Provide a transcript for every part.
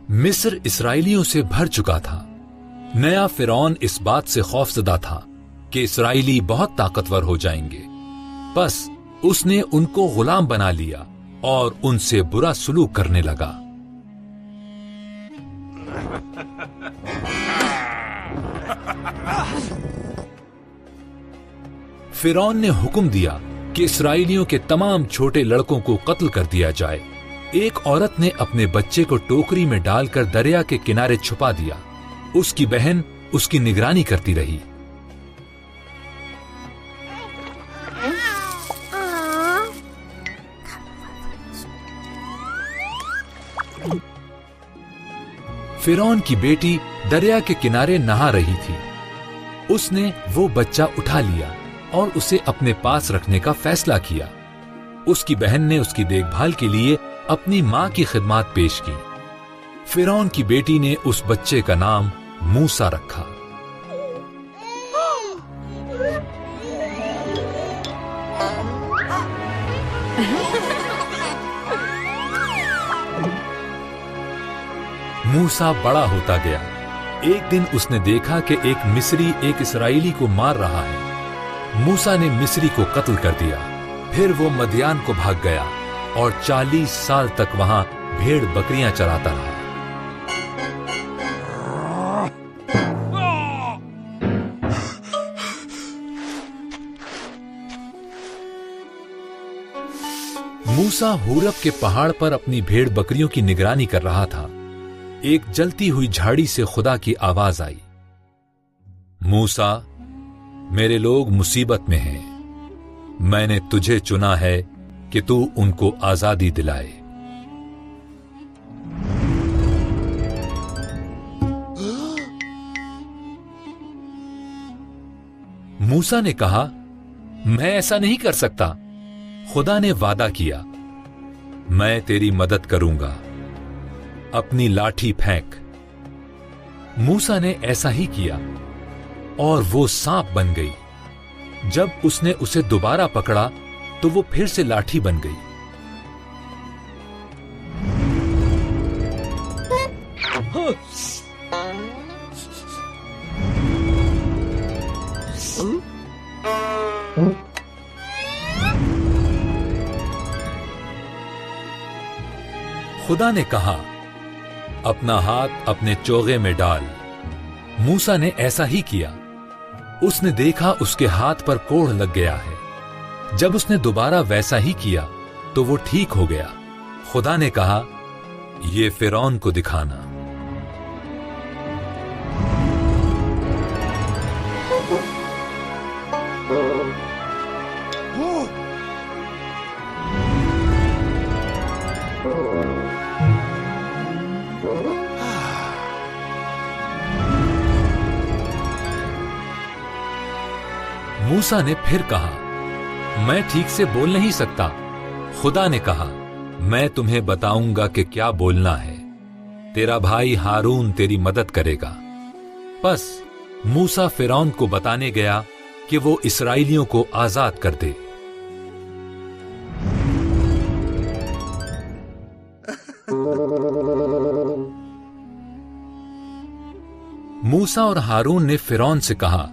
मिस्र इसराइलियों से भर चुका था। नया फिरौन इस बात से खौफजदा था कि इसराइली बहुत ताकतवर हो जाएंगे। बस उसने उनको गुलाम बना लिया और उनसे बुरा सलूक करने लगा। फिरौन ने हुक्म दिया कि इसराइलियों के तमाम छोटे लड़कों को कत्ल कर दिया जाए। एक औरत ने अपने बच्चे को टोकरी में डालकर दरिया के किनारे छुपा दिया। उसकी बहन उसकी निगरानी करती रही। फिरौन की बेटी दरिया के किनारे नहा रही थी। उसने वो बच्चा उठा लिया और उसे अपने पास रखने का फैसला किया। उसकी बहन ने उसकी देखभाल के लिए अपनी मां की खिदमत पेश की। फिरौन की बेटी ने उस बच्चे का नाम मूसा रखा। मूसा बड़ा होता गया। एक दिन उसने देखा कि एक मिस्री एक इसराइली को मार रहा है। मूसा ने मिस्री को कत्ल कर दिया। फिर वो मदियान को भाग गया और 40 साल तक वहां भेड़ बकरियां चराता रहा। मूसा हुरब के पहाड़ पर अपनी भेड़ बकरियों की निगरानी कर रहा था। एक जलती हुई झाड़ी से खुदा की आवाज आई, मूसा, मेरे लोग मुसीबत में हैं। मैंने तुझे चुना है कि तू उनको आजादी दिलाए। मूसा ने कहा, मैं ऐसा नहीं कर सकता। खुदा ने वादा किया, मैं तेरी मदद करूंगा। अपनी लाठी फेंक। मूसा ने ऐसा ही किया और वो सांप बन गई। जब उसने उसे दोबारा पकड़ा तो वो फिर से लाठी बन गई। खुदा ने कहा, अपना हाथ अपने चोगे में डाल। मूसा ने ऐसा ही किया। उसने देखा उसके हाथ पर कोढ़ लग गया है। जब उसने दोबारा वैसा ही किया तो वो ठीक हो गया। खुदा ने कहा, ये फिरौन को दिखाना। मूसा ने फिर कहा, मैं ठीक से बोल नहीं सकता। खुदा ने कहा, मैं तुम्हें बताऊंगा कि क्या बोलना है। तेरा भाई हारून तेरी मदद करेगा। बस मूसा फिरौन को बताने गया कि वो इसराइलियों को आजाद कर दे। मूसा और हारून ने फिरौन से कहा,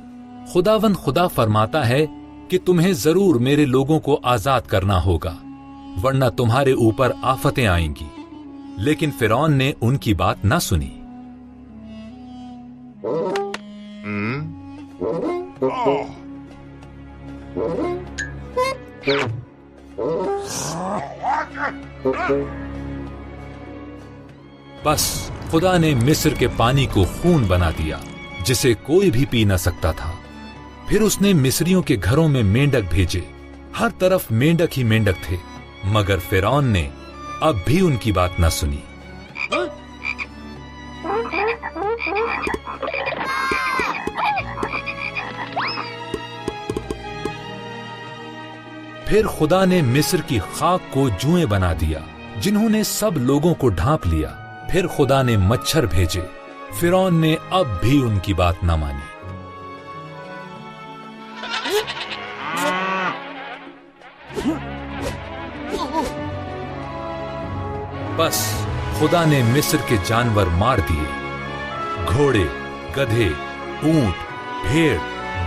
खुदावंद खुदा फरमाता है कि तुम्हें जरूर मेरे लोगों को आजाद करना होगा, वरना तुम्हारे ऊपर आफतें आएंगी। लेकिन फिरौन ने उनकी बात ना सुनी। बस खुदा ने मिस्र के पानी को खून बना दिया, जिसे कोई भी पी न सकता था। फिर उसने मिस्रियों के घरों में मेंढक भेजे। हर तरफ मेंढक ही मेंढक थे, मगर फिरौन ने अब भी उनकी बात न सुनी। फिर खुदा ने मिस्र की खाक को जुएं बना दिया, जिन्होंने सब लोगों को ढांप लिया। फिर खुदा ने मच्छर भेजे। फिरौन ने अब भी उनकी बात न मानी। बस खुदा ने मिस्र के जानवर मार दिए। घोड़े, गधे, ऊंट, भेड़,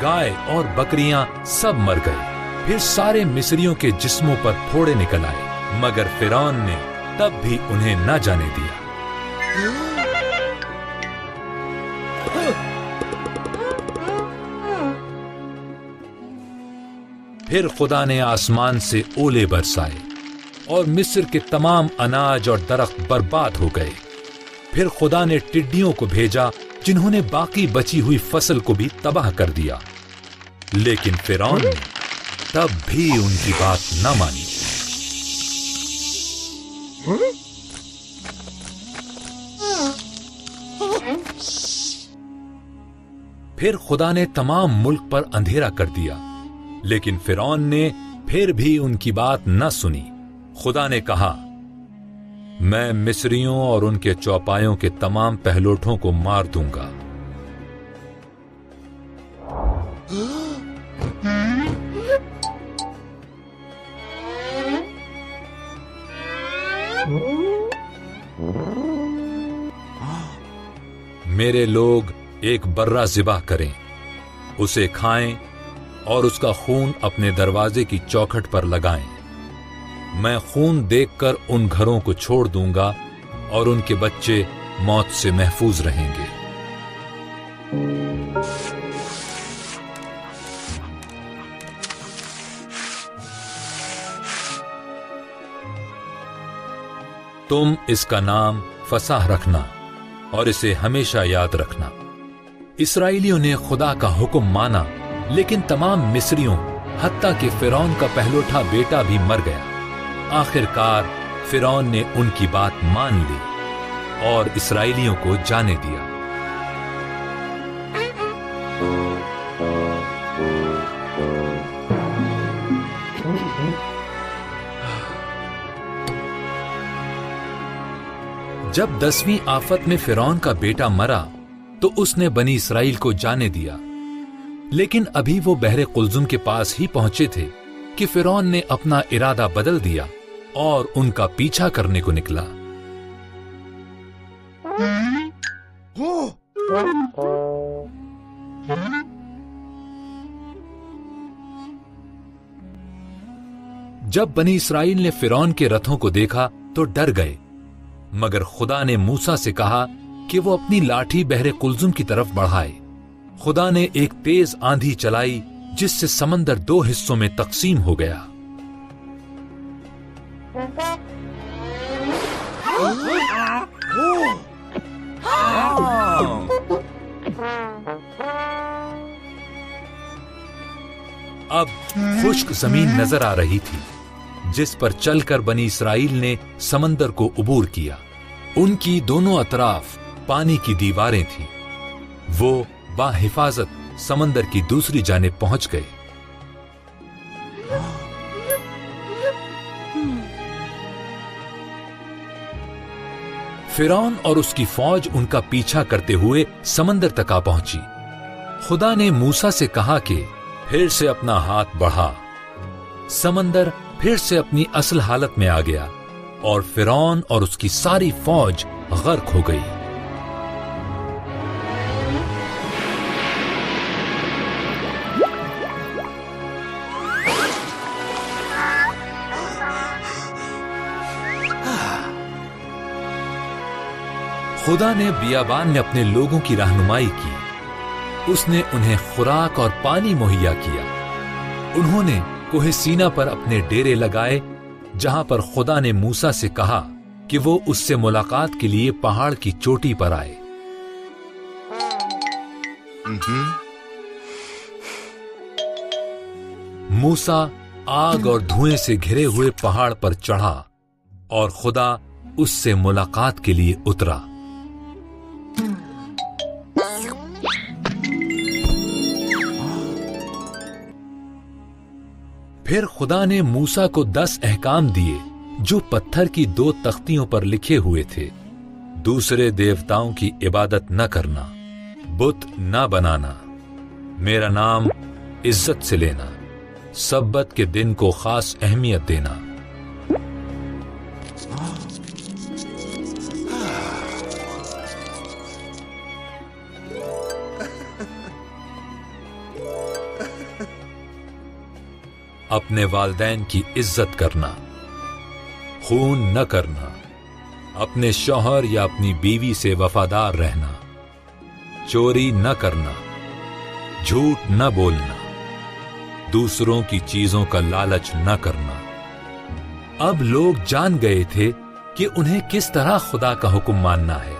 गाय और बकरियां सब मर गए। फिर सारे मिस्रियों के जिस्मों पर फोड़े निकल आए, मगर फिरौन ने तब भी उन्हें न जाने दिया। फिर खुदा ने आसमान से ओले बरसाए और मिस्र के तमाम अनाज और दरख्त बर्बाद हो गए। फिर खुदा ने टिड्डियों को भेजा, जिन्होंने बाकी बची हुई फसल को भी तबाह कर दिया। लेकिन फिरौन ने तब भी उनकी बात न मानी। फिर खुदा ने तमाम मुल्क पर अंधेरा कर दिया, लेकिन फिरौन ने फिर भी उनकी बात न सुनी। खुदा ने कहा, मैं मिस्रियों और उनके चौपायों के तमाम पहलोठों को मार दूंगा। मेरे लोग एक बर्रा ज़िबा करें, उसे खाएं और उसका खून अपने दरवाजे की चौखट पर लगाएं। मैं खून देखकर उन घरों को छोड़ दूंगा और उनके बच्चे मौत से महफूज रहेंगे। तुम इसका नाम फसाह रखना और इसे हमेशा याद रखना। इस्राएलियों ने खुदा का हुक्म माना, लेकिन तमाम मिस्रियों हत्ता कि फिरौन का पहलोठा बेटा भी मर गया। आखिरकार फिरौन ने उनकी बात मान ली और इस्राएलियों को जाने दिया। जब 10वीं आफत में फिरौन का बेटा मरा तो उसने बनी इस्राएल को जाने दिया। लेकिन अभी वो बहरे कुलजुम के पास ही पहुंचे थे कि फिरौन ने अपना इरादा बदल दिया और उनका पीछा करने को निकला। जब बनी इस्राएल ने फिरौन के रथों को देखा तो डर गए, मगर खुदा ने मूसा से कहा कि वो अपनी लाठी बहरे कुलजुम की तरफ बढ़ाए। खुदा ने एक तेज आंधी चलाई जिससे समंदर 2 हिस्सों में तकसीम हो गया। अब खुश्क जमीन नजर आ रही थी, जिस पर चलकर बनी इस्राएल ने समंदर को उबूर किया। उनकी दोनों अतराफ पानी की दीवारें थीं। वो बाहिफाजत समंदर की दूसरी जानिब पहुंच गए। फिरौन और उसकी फौज उनका पीछा करते हुए समंदर तक आ पहुंची। खुदा ने मूसा से कहा कि फिर से अपना हाथ बढ़ा। समंदर फिर से अपनी असल हालत में आ गया और फिरौन और उसकी सारी फौज गर्क हो गई। खुदा ने बियाबान में अपने लोगों की रहनुमाई की। उसने उन्हें खुराक और पानी मुहैया किया। उन्होंने कोहे सीना पर अपने डेरे लगाए, जहां पर खुदा ने मूसा से कहा कि वो उससे मुलाकात के लिए पहाड़ की चोटी पर आए। मूसा आग और धुएं से घिरे हुए पहाड़ पर चढ़ा और खुदा उससे मुलाकात के लिए उतरा। फिर खुदा ने मूसा को 10 अहकाम दिए, जो पत्थर की 2 तख्तियों पर लिखे हुए थे। दूसरे देवताओं की इबादत न करना, बुत न बनाना, मेरा नाम इज्जत से लेना, सब्बत के दिन को खास अहमियत देना। اپنے والدین کی عزت کرنا، خون نہ کرنا، اپنے شوہر یا اپنی بیوی سے وفادار رہنا، چوری نہ کرنا، جھوٹ نہ بولنا، دوسروں کی چیزوں کا لالچ نہ کرنا۔ اب لوگ جان گئے تھے کہ انہیں کس طرح خدا کا حکم ماننا ہے۔